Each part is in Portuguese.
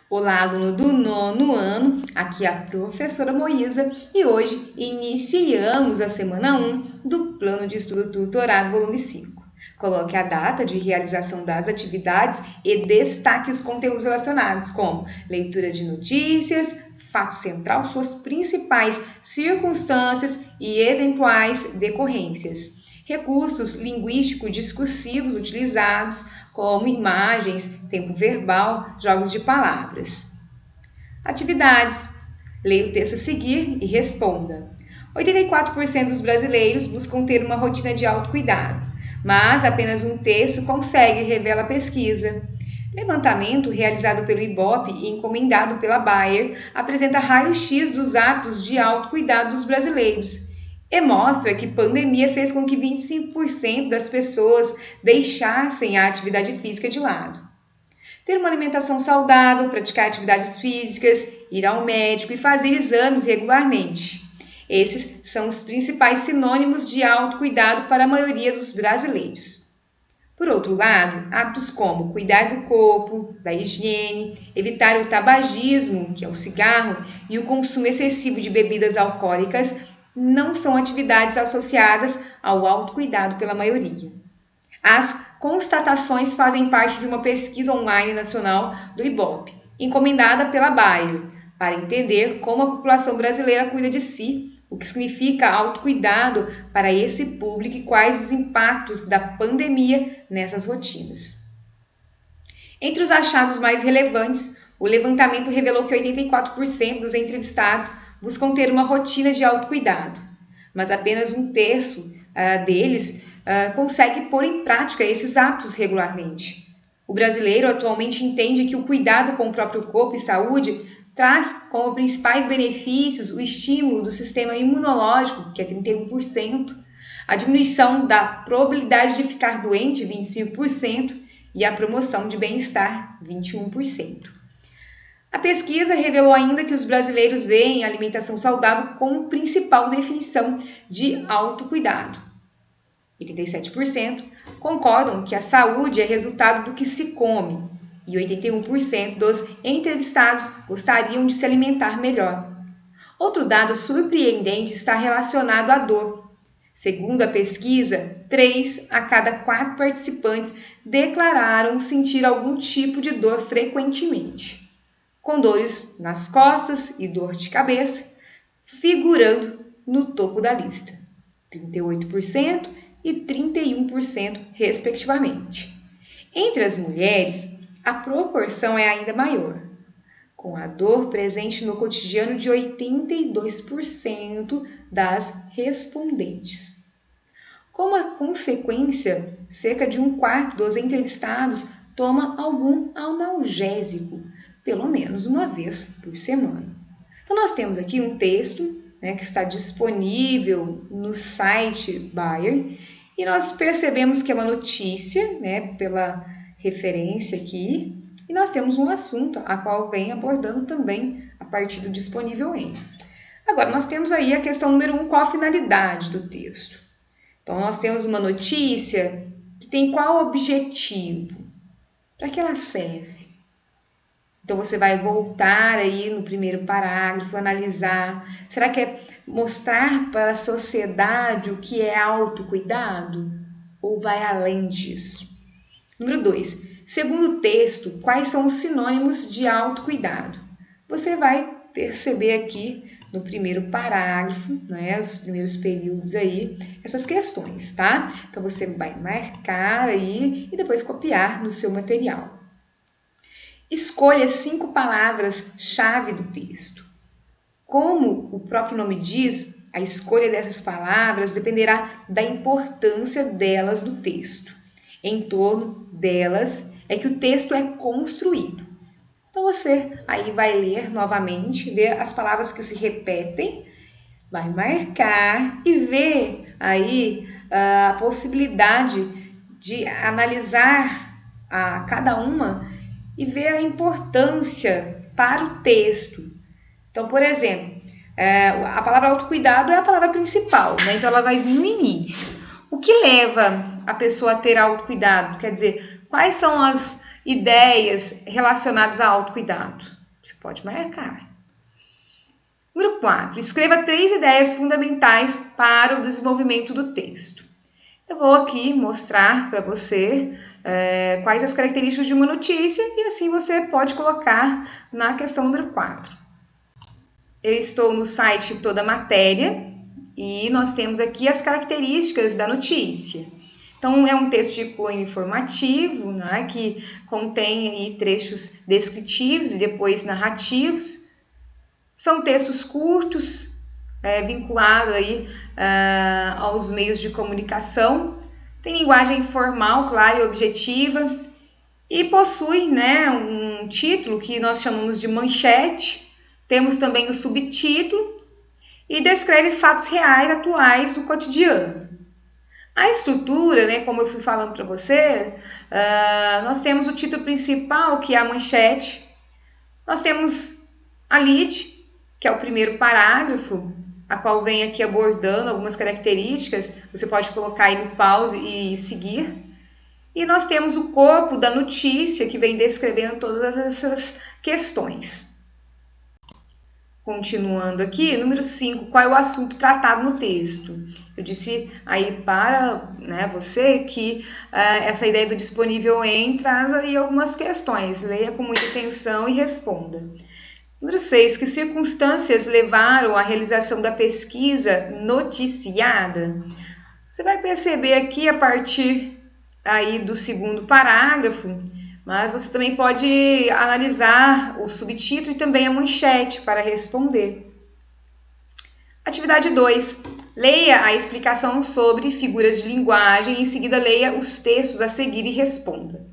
Olá, aluno do 9º ano, aqui é a professora Moísa e hoje iniciamos a semana 1 do Plano de Estudo Tutorado volume 5. Coloque a data de realização das atividades e destaque os conteúdos relacionados, como leitura de notícias, fato central, suas principais circunstâncias e eventuais decorrências. Recursos linguístico-discursivos utilizados, como imagens, tempo verbal, jogos de palavras. Atividades. Leia o texto a seguir e responda. 84% dos brasileiros buscam ter uma rotina de autocuidado, mas apenas um terço consegue, revela a pesquisa. Levantamento realizado pelo IBOPE e encomendado pela Bayer apresenta raio-x dos hábitos de autocuidado dos brasileiros e mostra que a pandemia fez com que 25% das pessoas deixassem a atividade física de lado. Ter uma alimentação saudável, praticar atividades físicas, ir ao médico e fazer exames regularmente. Esses são os principais sinônimos de autocuidado para a maioria dos brasileiros. Por outro lado, hábitos como cuidar do corpo, da higiene, evitar o tabagismo, que é o cigarro, e o consumo excessivo de bebidas alcoólicas não são atividades associadas ao autocuidado pela maioria. As constatações fazem parte de uma pesquisa online nacional do IBOPE, encomendada pela Bayer, para entender como a população brasileira cuida de si, o que significa autocuidado para esse público e quais os impactos da pandemia nessas rotinas. Entre os achados mais relevantes, o levantamento revelou que 84% dos entrevistados buscam ter uma rotina de autocuidado, mas apenas um terço deles consegue pôr em prática esses hábitos regularmente. O brasileiro atualmente entende que o cuidado com o próprio corpo e saúde traz como principais benefícios o estímulo do sistema imunológico, que é 31%, a diminuição da probabilidade de ficar doente, 25%, e a promoção de bem-estar, 21%. A pesquisa revelou ainda que os brasileiros veem a alimentação saudável como principal definição de autocuidado. 87% concordam que a saúde é resultado do que se come e 81% dos entrevistados gostariam de se alimentar melhor. Outro dado surpreendente está relacionado à dor. Segundo a pesquisa, 3 a cada 4 participantes declararam sentir algum tipo de dor frequentemente, com dores nas costas e dor de cabeça, figurando no topo da lista, 38% e 31%, respectivamente. Entre as mulheres, a proporção é ainda maior, com a dor presente no cotidiano de 82% das respondentes. Como a consequência, cerca de um quarto dos entrevistados toma algum analgésico, pelo menos uma vez por semana. Então, nós temos aqui um texto, que está disponível no site Bayer, e nós percebemos que é uma notícia, pela referência aqui, e nós temos um assunto, a qual vem abordando também a partir do disponível em. Agora, nós temos aí a questão número 1, qual a finalidade do texto? Então, nós temos uma notícia que tem qual objetivo? Para que ela serve? Então, você vai voltar aí no primeiro parágrafo, analisar. Será que é mostrar para a sociedade o que é autocuidado? Ou vai além disso? Número 2. Segundo o texto, quais são os sinônimos de autocuidado? Você vai perceber aqui no primeiro parágrafo, os primeiros períodos aí, essas questões, tá? Então, você vai marcar aí e depois copiar no seu material. Escolha 5 palavras-chave do texto. Como o próprio nome diz, a escolha dessas palavras dependerá da importância delas no texto. Em torno delas é que o texto é construído. Então, você aí vai ler novamente, ver as palavras que se repetem, vai marcar e ver aí a possibilidade de analisar a cada uma e ver a importância para o texto. Então, por exemplo, a palavra autocuidado é a palavra principal, então ela vai vir no início. O que leva a pessoa a ter autocuidado? Quer dizer, Quais são as ideias relacionadas a autocuidado? Você pode marcar. Número 4. Escreva 3 ideias fundamentais para o desenvolvimento do texto. Eu vou aqui mostrar para você quais as características de uma notícia e assim você pode colocar na questão número 4. Eu estou no site Toda Matéria e nós temos aqui as características da notícia. Então, é um texto de cunho informativo, né, que contém aí trechos descritivos e depois narrativos. São textos curtos, vinculados aí, aos meios de comunicação. Tem linguagem formal, clara e objetiva. E possui, né, um título que nós chamamos de manchete. Temos também o subtítulo e descreve fatos reais, atuais do cotidiano. A estrutura, né, como eu fui falando para você, nós temos o título principal, que é a manchete. Nós temos a lead, que é o primeiro parágrafo, a qual vem aqui abordando algumas características. Você pode colocar aí no pause e seguir. E nós temos o corpo da notícia, que vem descrevendo todas essas questões. Continuando aqui, número 5, qual é o assunto tratado no texto? Eu disse aí para, né, você que essa ideia do disponível em traz aí algumas questões. Leia com muita atenção e responda. Número 6, que circunstâncias levaram à realização da pesquisa noticiada? Você vai perceber aqui a partir aí do segundo parágrafo, mas você também pode analisar o subtítulo e também a manchete para responder. Atividade 2. Leia a explicação sobre figuras de linguagem e em seguida leia os textos a seguir e responda.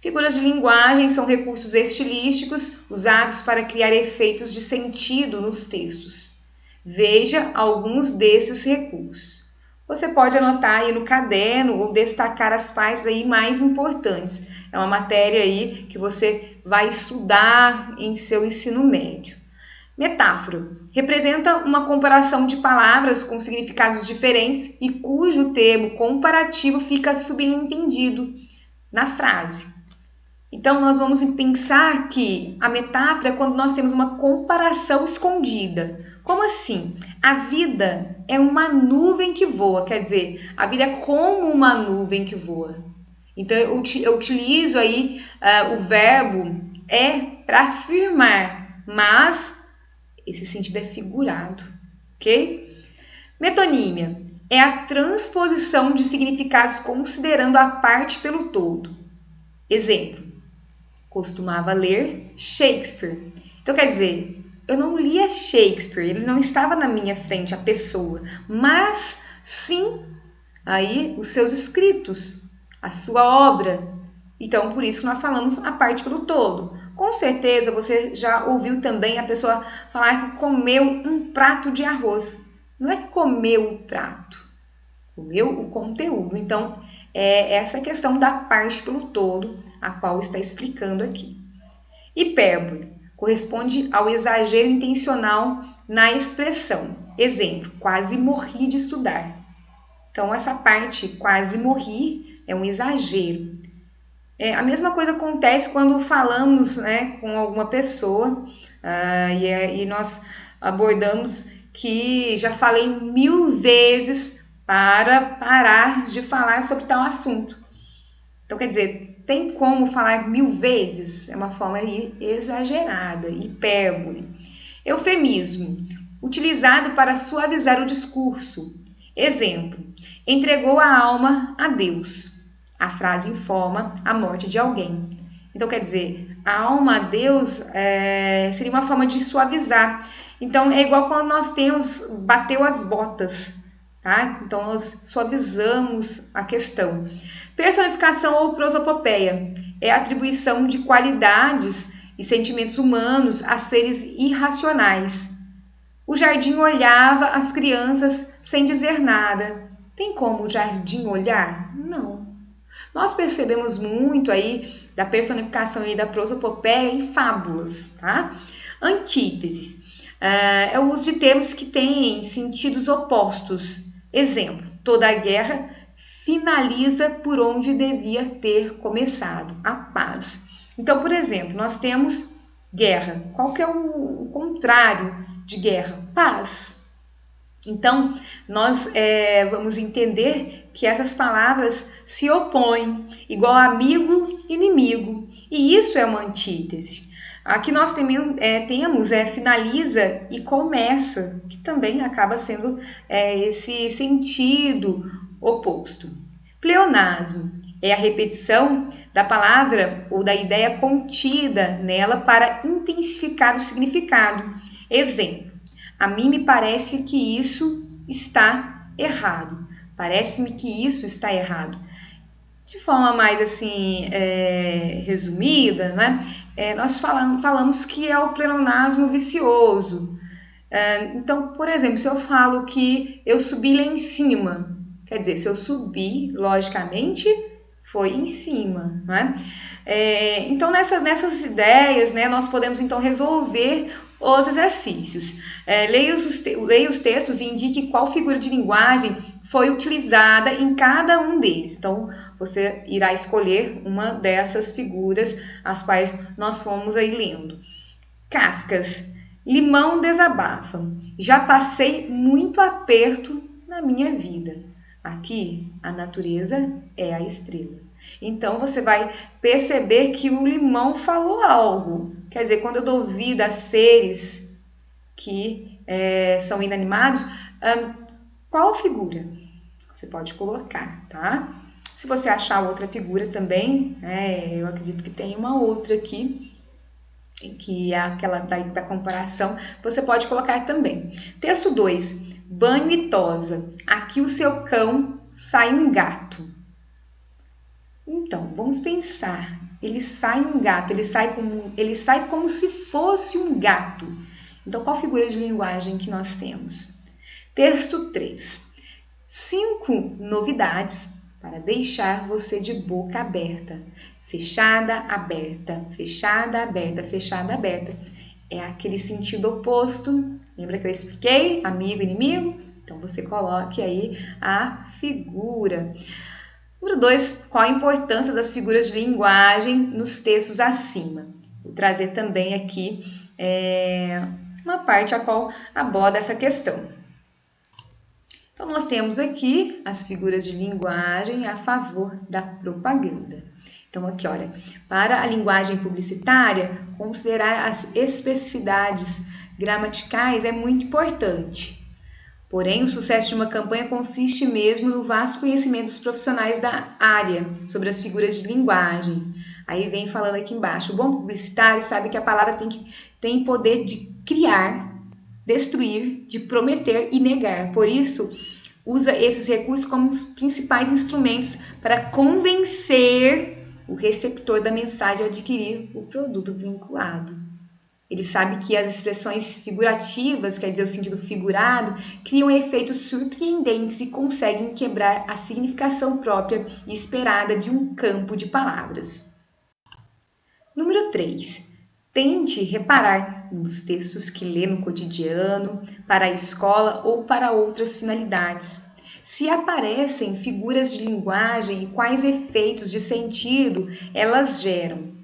Figuras de linguagem são recursos estilísticos usados para criar efeitos de sentido nos textos. Veja alguns desses recursos. Você pode anotar aí no caderno ou destacar as partes aí mais importantes. É uma matéria aí que você vai estudar em seu ensino médio. Metáfora. Representa uma comparação de palavras com significados diferentes e cujo termo comparativo fica subentendido na frase. Então, nós vamos pensar que a metáfora é quando nós temos uma comparação escondida. Como assim? A vida é uma nuvem que voa, quer dizer, a vida é como uma nuvem que voa. Então, eu utilizo aí o verbo é para afirmar, mas esse sentido é figurado, ok? Metonímia é a transposição de significados considerando a parte pelo todo. Exemplo. Costumava ler Shakespeare. Então, quer dizer, eu não lia Shakespeare, ele não estava na minha frente, a pessoa, mas sim aí os seus escritos, a sua obra. Então, por isso que nós falamos a parte pelo todo. Com certeza você já ouviu também a pessoa falar que comeu um prato de arroz. Não é que comeu o prato, comeu o conteúdo. Então, é essa questão da parte pelo todo, a qual está explicando aqui. Hipérbole corresponde ao exagero intencional na expressão. Exemplo, quase morri de estudar. Então, essa parte, quase morri, é um exagero. A mesma coisa acontece quando falamos, né, com alguma pessoa e nós abordamos que já falei 1000 vezes para parar de falar sobre tal assunto. Então, quer dizer, tem como falar 1000 vezes? É uma forma exagerada, hipérbole. Eufemismo, utilizado para suavizar o discurso. Exemplo, entregou a alma a Deus. A frase informa a morte de alguém. Então, quer dizer, a alma a Deus seria uma forma de suavizar. Então, é igual quando nós temos, bateu as botas. Tá? Então, nós suavizamos a questão. Personificação ou prosopopeia é a atribuição de qualidades e sentimentos humanos a seres irracionais. O jardim olhava as crianças sem dizer nada. Tem como o jardim olhar? Não. Nós percebemos muito aí da personificação e da prosopopeia em fábulas, tá? Antíteses. É o uso de termos que têm sentidos opostos. Exemplo, toda a guerra finaliza por onde devia ter começado, a paz. Então, por exemplo, nós temos guerra. Qual que é o contrário de guerra? Paz. Então, nós vamos entender que essas palavras se opõem, igual amigo, inimigo. E isso é uma antítese. Aqui nós temos finaliza e começa, que também acaba sendo esse sentido oposto. Pleonasmo é a repetição da palavra ou da ideia contida nela para intensificar o significado. Exemplo: a mim me parece que isso está errado. Parece-me que isso está errado. De forma mais assim resumida, né? Nós falamos que é o pleonasmo vicioso. Então, por exemplo, se eu falo que eu subi lá em cima, quer dizer, se eu subi, logicamente, foi em cima, né? Então, nessas ideias, né, nós podemos então resolver os exercícios. Leia os textos e indique qual figura de linguagem foi utilizada em cada um deles. Então, você irá escolher uma dessas figuras, as quais nós fomos aí lendo. Cascas. Limão desabafa. Já passei muito aperto na minha vida. Aqui, a natureza é a estrela. Então, você vai perceber que o limão falou algo. Quer dizer, quando eu dou vida a seres que são inanimados, qual figura? Você pode colocar, tá? Se você achar outra figura também, eu acredito que tem uma outra aqui, que é aquela da comparação, você pode colocar também. Texto 2. Banho e tosa. Aqui o seu cão sai um gato. Então, vamos pensar. Ele sai um gato, ele sai como se fosse um gato. Então, qual figura de linguagem que nós temos? Texto 3. 5 novidades para deixar você de boca aberta. Fechada, aberta, fechada, aberta, fechada, aberta. É aquele sentido oposto. Lembra que eu expliquei? Amigo, inimigo? Então, você coloque aí a figura. Número 2, qual a importância das figuras de linguagem nos textos acima? Vou trazer também aqui uma parte a qual aborda essa questão. Então, nós temos aqui as figuras de linguagem a favor da propaganda. Então, aqui, olha, para a linguagem publicitária, considerar as especificidades gramaticais é muito importante. Porém, o sucesso de uma campanha consiste mesmo no vasto conhecimento dos profissionais da área sobre as figuras de linguagem. Aí vem falando aqui embaixo, o bom publicitário sabe que a palavra tem poder de criar, destruir, de prometer e negar. Por isso, usa esses recursos como os principais instrumentos para convencer o receptor da mensagem a adquirir o produto vinculado. Ele sabe que as expressões figurativas, quer dizer, o sentido figurado, criam efeitos surpreendentes e conseguem quebrar a significação própria e esperada de um campo de palavras. Número 3. Tente reparar nos textos que lê no cotidiano, para a escola ou para outras finalidades. Se aparecem figuras de linguagem e quais efeitos de sentido elas geram.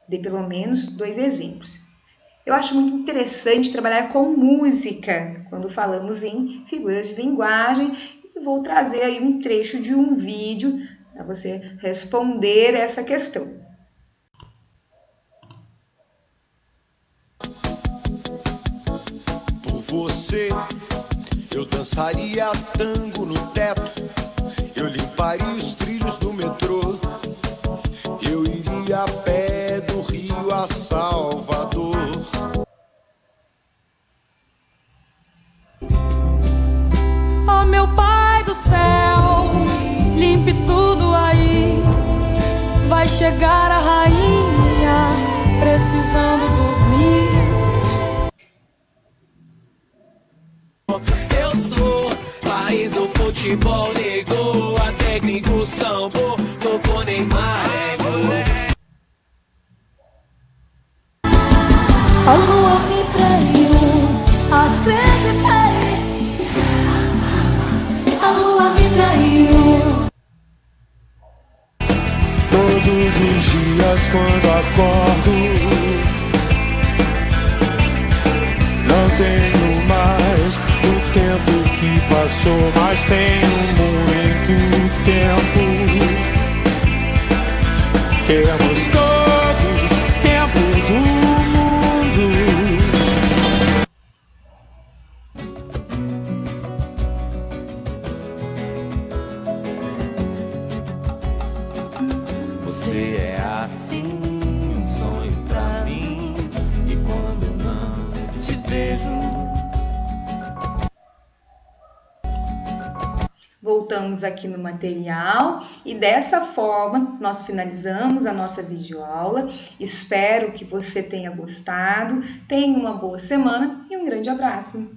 Dê pelo menos 2 exemplos. Eu acho muito interessante trabalhar com música quando falamos em figuras de linguagem e vou trazer aí um trecho de um vídeo para você responder essa questão. Por você, eu dançaria tango no teto, eu limparia os trilhos do metrô, eu iria a pé do Rio a Salvador. Oh, meu Pai do céu, limpe tudo aí. Vai chegar a rainha precisando dormir. Eu sou país do futebol, negou a técnico sambo, tocou Neymar, A lua me traiu, acreditei. A lua me traiu. os dias quando acordo. Não tenho mais o tempo que passou, mas tenho muito tempo. Temos todo o tempo do mundo. Você é assim, um sonho pra mim. E quando não te vejo, Voltamos aqui no material e dessa forma nós finalizamos a nossa videoaula. Espero que você tenha gostado, tenha uma boa semana e um grande abraço!